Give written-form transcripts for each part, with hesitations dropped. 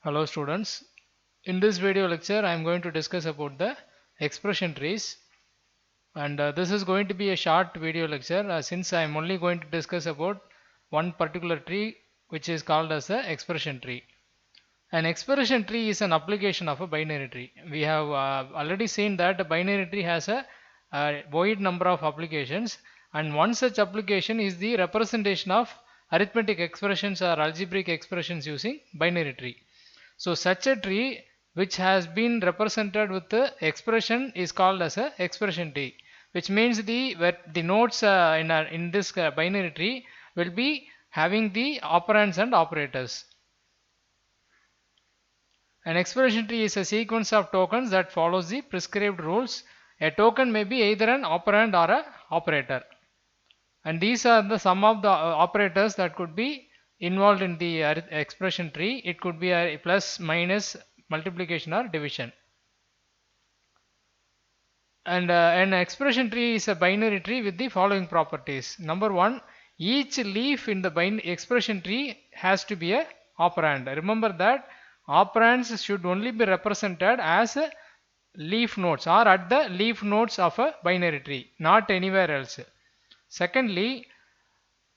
Hello students. In this video lecture I am going to discuss about the expression trees, and this is going to be a short video lecture since I am only going to discuss about one particular tree which is called as the expression tree. An expression tree is an application of a binary tree. We have already seen that a binary tree has a wide number of applications, and one such application is the representation of arithmetic expressions or algebraic expressions using binary tree. So such a tree which has been represented with the expression is called as a expression tree, which means the nodes in this binary tree will be having the operands and operators. An expression tree is a sequence of tokens that follows the prescribed rules. A token may be either an operand or an operator, and these are the sum of the operators that could be involved in the expression tree. It could be a plus, minus, multiplication or division. And an expression tree is a binary tree with the following properties. Number one, each leaf in the expression tree has to be a operand. Remember that operands should only be represented as leaf nodes or at the leaf nodes of a binary tree, not anywhere else. Secondly,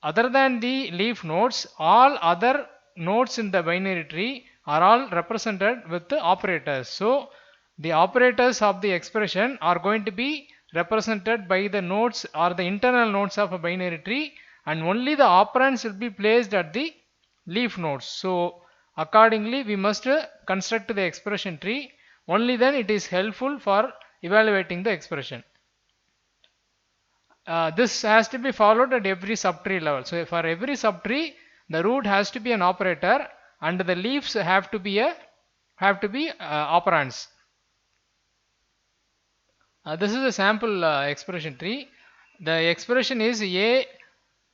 other than the leaf nodes, all other nodes in the binary tree are all represented with the operators. So the operators of the expression are going to be represented by the nodes or the internal nodes of a binary tree, and only the operands will be placed at the leaf nodes. So accordingly we must construct the expression tree. Only then it is helpful for evaluating the expression. This has to be followed at every subtree level. So for every subtree the root has to be an operator and the leaves have to be operands. This is a sample expression tree. The expression is A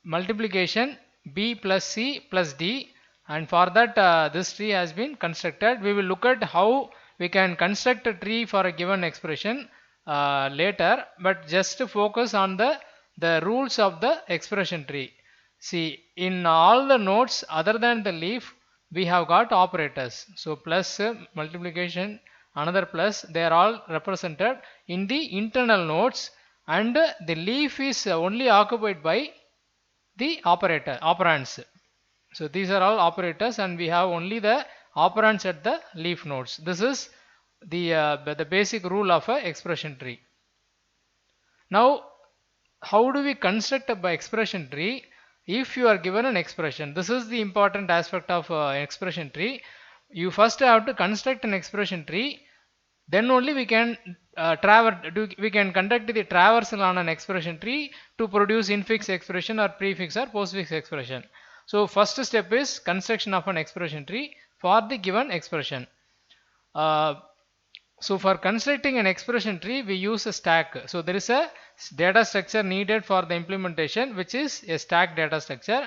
multiplication B plus C plus D, and for that this tree has been constructed. We will look at how we can construct a tree for a given expression later, but just to focus on the rules of the expression tree. See, in all the nodes other than the leaf we have got operators. So plus, multiplication, another plus, they are all represented in the internal nodes, and the leaf is only occupied by the operands. So these are all operators and we have only the operands at the leaf nodes. This is the basic rule of a expression tree. Now how do we construct a expression tree? If you are given an expression, this is the important aspect of expression tree. You first have to construct an expression tree, then only we can we can conduct the traversal on an expression tree to produce infix expression or prefix or postfix expression. So first step is construction of an expression tree for the given expression. So for constructing an expression tree we use a stack. So there is a data structure needed for the implementation, which is a stack data structure,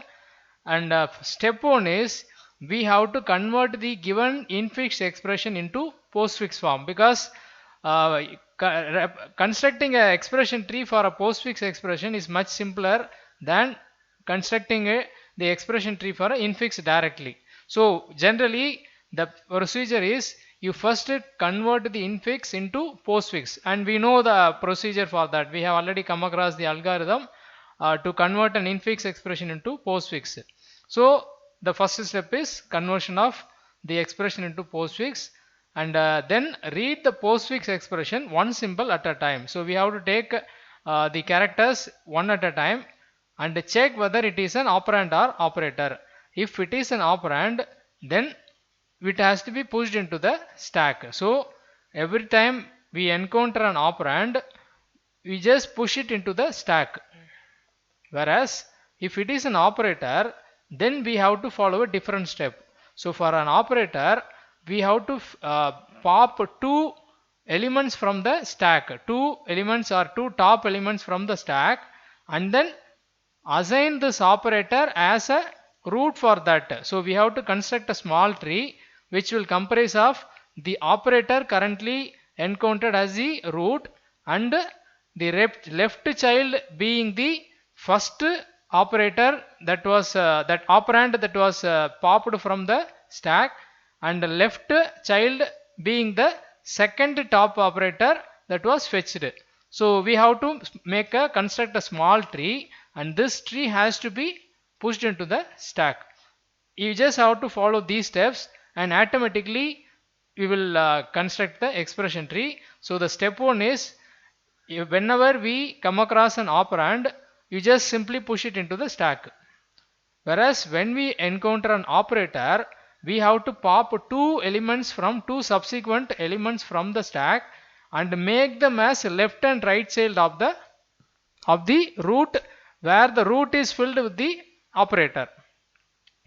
and step 1 is we have to convert the given infix expression into postfix form, because constructing an expression tree for a postfix expression is much simpler than constructing the expression tree for an infix directly. So generally the procedure is you first convert the infix into postfix, and we know the procedure for that. We have already come across the algorithm to convert an infix expression into postfix. So the first step is conversion of the expression into postfix, and then read the postfix expression one symbol at a time. So we have to take the characters one at a time and check whether it is an operand or operator. If it is an operand, then it has to be pushed into the stack. So every time we encounter an operand, we just push it into the stack. Whereas if it is an operator, then we have to follow a different step. So for an operator, we have to pop two elements from the stack, two elements or two top elements from the stack, and then assign this operator as a root for that. So we have to construct a small tree which will comprise of the operator currently encountered as the root, and the left child being the first operator that was that operand that was popped from the stack, and the left child being the second top operator that was fetched. So we have to construct a small tree, and this tree has to be pushed into the stack. You just have to follow these steps and automatically we will construct the expression tree. So the step 1 is, whenever we come across an operand, you just simply push it into the stack. Whereas when we encounter an operator, we have to pop two subsequent elements from the stack and make them as left and right child of the root, where the root is filled with the operator.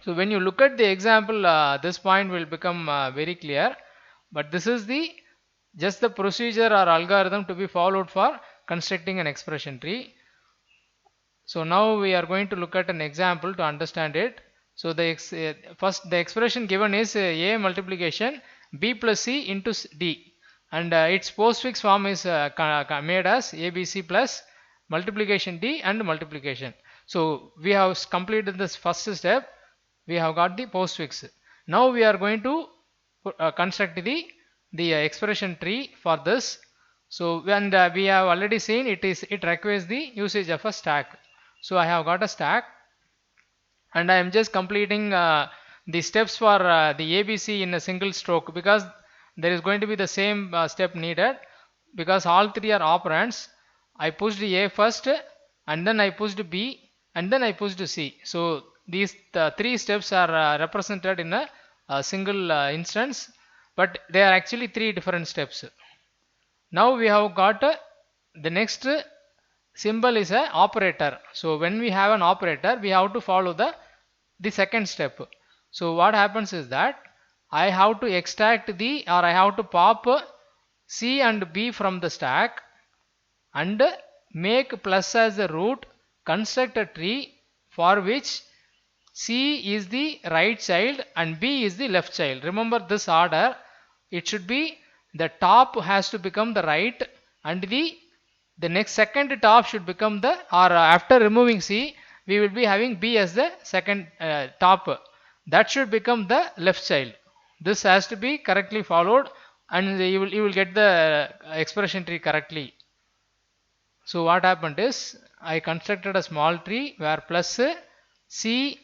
So when you look at the example, this point will become very clear. But this is just the procedure or algorithm to be followed for constructing an expression tree. So now we are going to look at an example to understand it. So first the expression given is a multiplication b plus c into d, and its postfix form is made as abc plus multiplication d and multiplication. So we have completed this first step. We have got the postfix. Now we are going to construct the expression tree for this. So when we have already seen it requires the usage of a stack. So I have got a stack, and I am just completing the steps for the ABC in a single stroke, because there is going to be the same step needed, because all three are operands. I pushed A first, and then I pushed B, and then I pushed C. So these three steps are represented in a single instance, but they are actually three different steps. Now we have got the next symbol is a operator. So when we have an operator, we have to follow the second step. So what happens is that I have to extract I have to pop C and B from the stack and make plus as the root, construct a tree for which C is the right child and B is the left child. Remember this order. It should be the top has to become the right, and the next second top should become after removing C, we will be having B as the second top. That should become the left child. This has to be correctly followed, and you will get the expression tree correctly. So what happened is, I constructed a small tree where plus C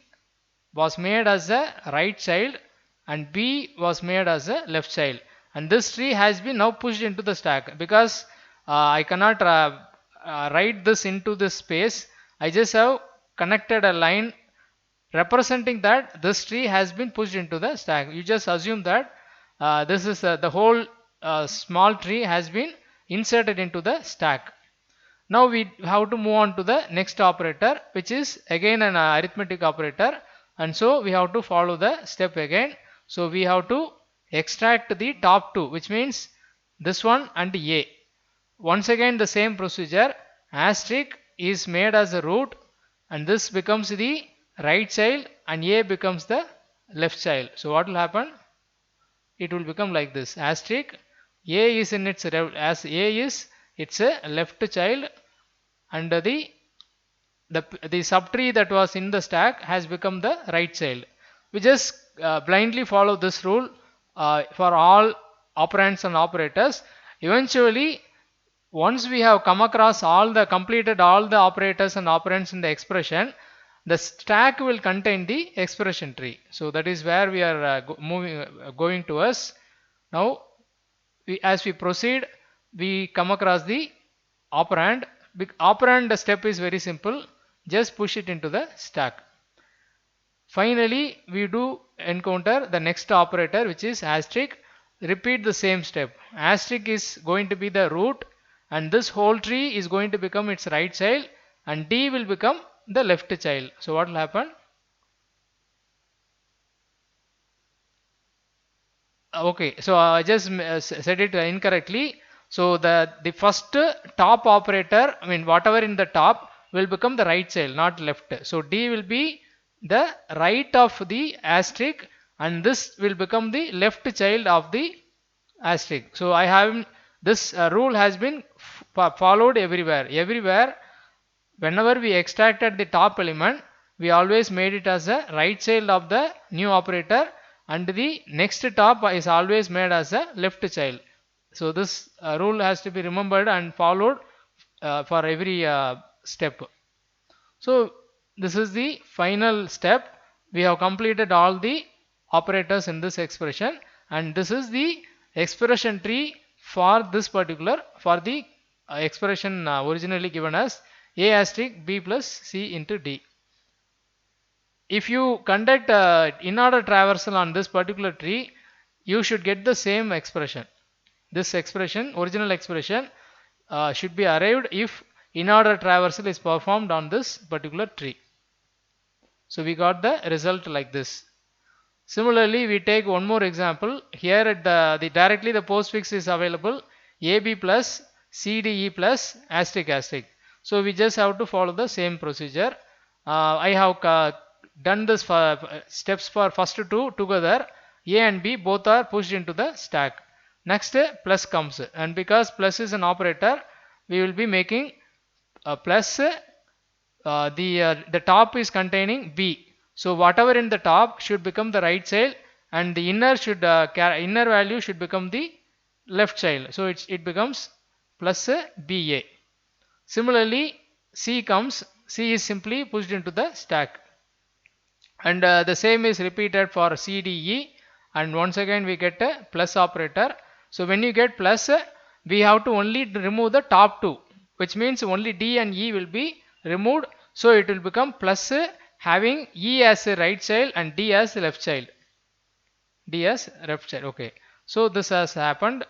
was made as a right child and B was made as a left child, and this tree has been now pushed into the stack. Because I cannot write this into this space, I just have connected a line representing that this tree has been pushed into the stack. You just assume that this is the whole small tree has been inserted into the stack. Now we have to move on to the next operator, which is again an arithmetic operator, and so we have to follow the step again. So we have to extract the top two, which means this one and A. Once again the same procedure, asterisk is made as a root, and this becomes the right child and A becomes the left child. So what will happen? It will become like this, asterisk A is in its as A is its a left child, and the subtree that was in the stack has become the right child. We just blindly follow this rule for all operands and operators. Eventually, once we have come across completed all the operators and operands in the expression, the stack will contain the expression tree. So that is where we are going towards. Now as we proceed, we come across the operand. Operand step is very simple, just push it into the stack. Finally we do encounter the next operator, which is asterisk. Repeat the same step. Asterisk is going to be the root, and this whole tree is going to become its right child, and D will become the left child. So what will happen? Okay, so I just said it incorrectly. So the first top operator, I mean whatever in the top, will become the right child, not left. So D will be the right of the asterisk, and this will become the left child of the asterisk. So I have this rule has been followed everywhere. Everywhere, whenever we extracted the top element, we always made it as a right child of the new operator, and the next top is always made as a left child. So this rule has to be remembered and followed for every step. So this is the final step. We have completed all the operators in this expression, and this is the expression tree for this particular, for the expression originally given as a asterisk b plus c into d. If you conduct in-order traversal on this particular tree, you should get the same expression. This expression, original expression, should be arrived if in-order traversal is performed on this particular tree. So we got the result like this. Similarly, we take one more example. Here at the directly the postfix is available AB plus CDE plus asterisk asterisk. So we just have to follow the same procedure. I have done this for steps for first two together. A and B both are pushed into the stack. Next plus comes, and because plus is an operator, we will be making plus the top is containing B. So whatever in the top should become the right child, and the inner should inner value should become the left child. So it becomes plus BA. Similarly, C comes. C is simply pushed into the stack, and the same is repeated for CDE, and once again we get a plus operator. So when you get plus, we have to only remove the top two, which means only D and E will be removed. So it will become plus having E as a right child and D as a left child. D as left child. Okay. So this has happened,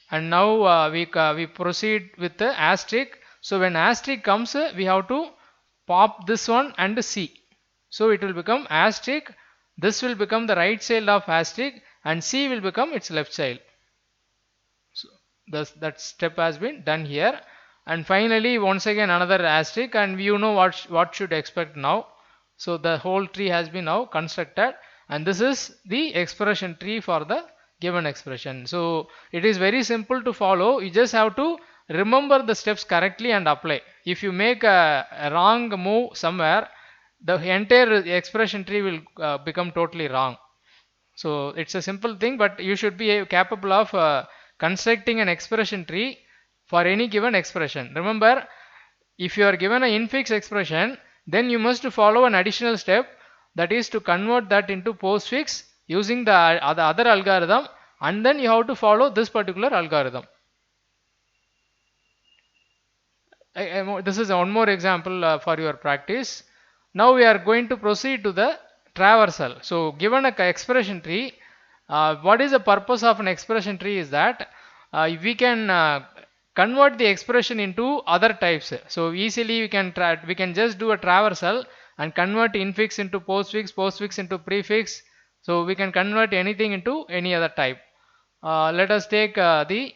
and now we proceed with the asterisk. So when asterisk comes, we have to pop this one and C. So it will become asterisk. This will become the right child of asterisk, and C will become its left child. So that step has been done here. And finally, once again another asterisk, and you know what should expect now. So the whole tree has been now constructed, and this is the expression tree for the given expression. So it is very simple to follow. You just have to remember the steps correctly and apply. If you make a wrong move somewhere, the entire expression tree will become totally wrong. So it's a simple thing, but you should be capable of constructing an expression tree for any given expression. Remember, if you are given an infix expression, then you must follow an additional step, that is to convert that into postfix using the other algorithm, and then you have to follow this particular algorithm. This is one more example for your practice. Now we are going to proceed to the traversal. So given a expression tree, what is the purpose of an expression tree is that we can convert the expression into other types. So easily we can just do a traversal and convert infix into postfix, postfix into prefix. So we can convert anything into any other type. Let us take okay,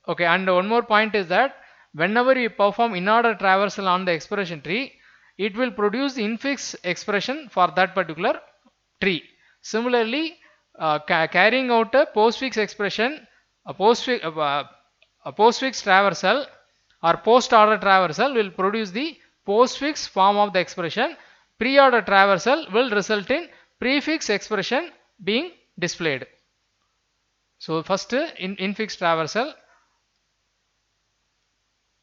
and one more point is that whenever you perform in-order traversal on the expression tree, it will produce the infix expression for that particular tree. Similarly, carrying out a postfix expression, a postfix traversal or post-order traversal will produce the postfix form of the expression. Pre-order traversal will result in prefix expression being displayed. So first infix traversal.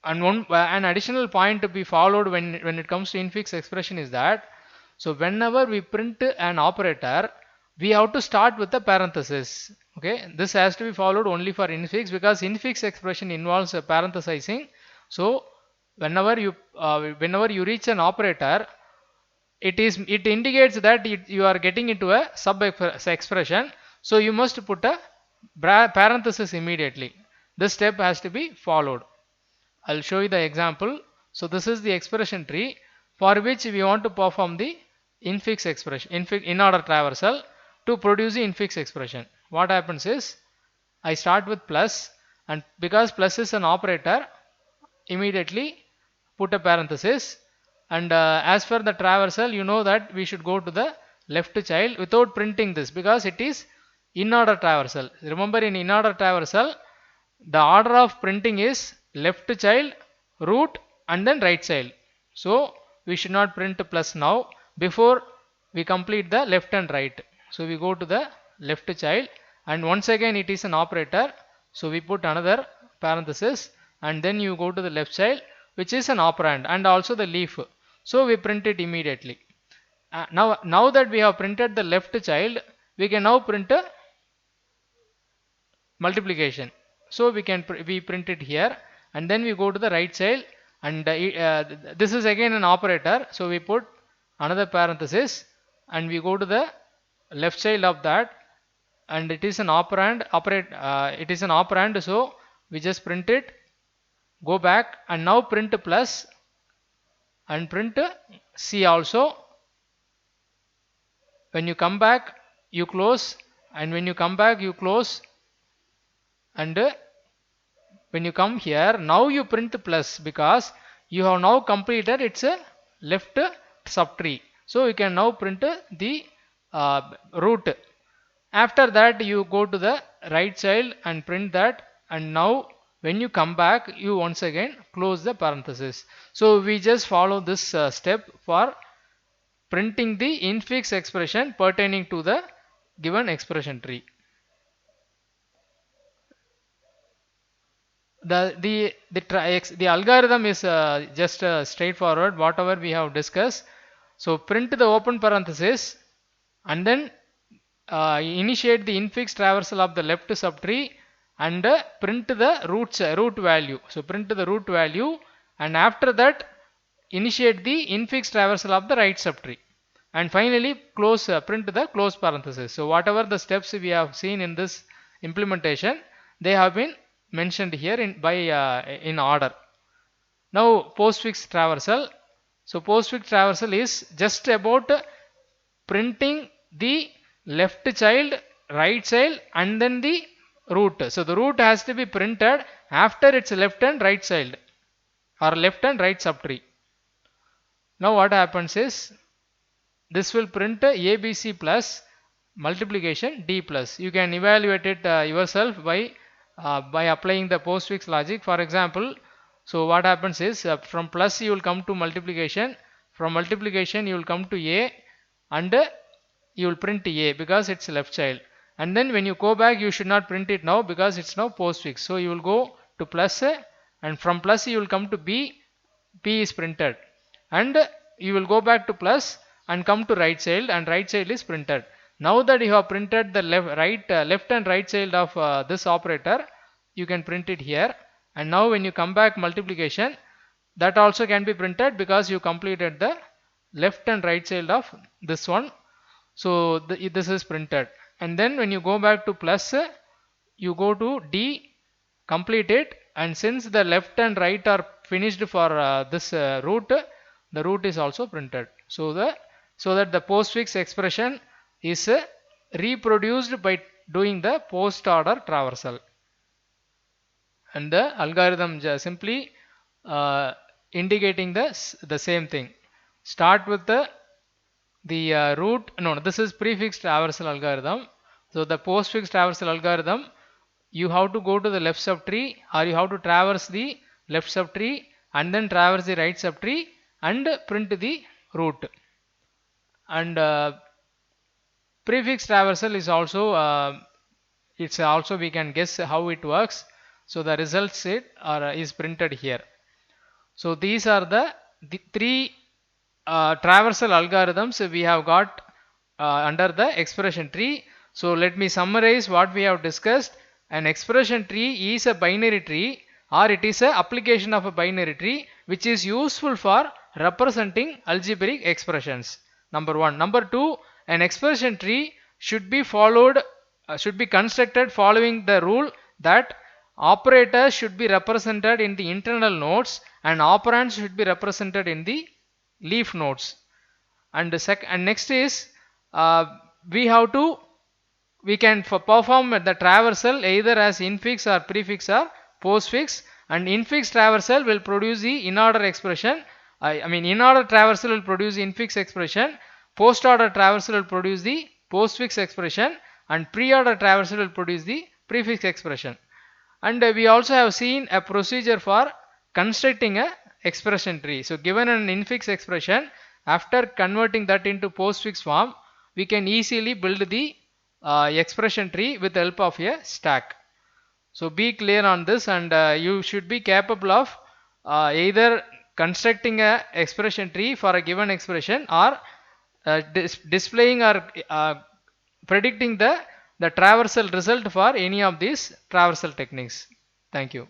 And an additional point to be followed when it comes to infix expression is that, so whenever we print an operator, we have to start with the parenthesis. Okay, this has to be followed only for infix, because infix expression involves a parenthesizing. So whenever you reach an operator, it indicates that you are getting into a sub expression. So you must put a parenthesis immediately. This step has to be followed. I'll show you the example. So this is the expression tree for which we want to perform the infix expression, in-order traversal to produce the infix expression. What happens is, I start with plus, and because plus is an operator, immediately put a parenthesis, and as for the traversal, you know that we should go to the left child without printing this, because it is in-order traversal. Remember, in in-order traversal, the order of printing is left child, root, and then right child. So we should not print plus now before we complete the left and right. So we go to the left child, and once again it is an operator, so we put another parenthesis, and then you go to the left child, which is an operand, and also the leaf, so we print it immediately. Now that we have printed the left child, we can now print a multiplication. So we print it here, and then we go to the right child, and this is again an operator, so we put another parenthesis, and we go to the left child of that, and it is an it is an operand, so we just print it, go back, and now print plus, and print C also. When you come back, you close, and when you come back, you close, and when you come here, now you print plus, because you have now completed its left subtree. So you can now print the root. After that, you go to the right child and print that, and now when you come back, you once again close the parenthesis. So we just follow this step for printing the infix expression pertaining to the given expression tree. The algorithm is just straightforward, whatever we have discussed. So print the open parenthesis, and then initiate the infix traversal of the left subtree, and print the root value. So print the root value, and after that initiate the infix traversal of the right subtree, and finally close print the close parenthesis. So whatever the steps we have seen in this implementation, they have been mentioned here in order. Now postfix traversal. So postfix traversal is just about printing the left child, right child, and then the root. So the root has to be printed after its left and right child, or left and right subtree. Now what happens is, this will print ABC plus multiplication D plus. You can evaluate it yourself by applying the postfix logic. For example, so what happens is, from plus you will come to multiplication, from multiplication you will come to A, and you will print A because it's left child, and then when you go back, you should not print it now because it's now postfix. So you will go to plus, and from plus you will come to B is printed, and you will go back to plus and come to right child, and right child is printed. Now that you have printed the left and right child of this operator, you can print it here, and now when you come back multiplication, that also can be printed because you completed the left and right child of this one. So this is printed, and then when you go back to plus, you go to D, complete it, and since the left and right are finished for this root, the root is also printed. So that the postfix expression is reproduced by doing the post order traversal, and the algorithm simply indicating the same thing. Start with the root. No, this is prefix traversal algorithm. So the postfix traversal algorithm, you have to go to the left subtree, or you have to traverse the left subtree and then traverse the right subtree and print the root. And prefix traversal is also we can guess how it works. So the results is printed here. So these are the three traversal algorithms we have got under the expression tree. So let me summarize what we have discussed. An expression tree is a binary tree, or it is a application of a binary tree which is useful for representing algebraic expressions. Number one. Number two, an expression tree should be constructed following the rule that operators should be represented in the internal nodes and operands should be represented in the leaf nodes. And next is, we can perform the traversal either as infix or prefix or postfix, and infix traversal will produce the in-order expression. In-order traversal will produce the infix expression, post-order traversal will produce the postfix expression, and pre-order traversal will produce the prefix expression. And we also have seen a procedure for constructing a expression tree. So given an infix expression, after converting that into postfix form, we can easily build the expression tree with the help of a stack. So be clear on this, and you should be capable of either constructing a expression tree for a given expression, or displaying or predicting the traversal result for any of these traversal techniques. Thank you.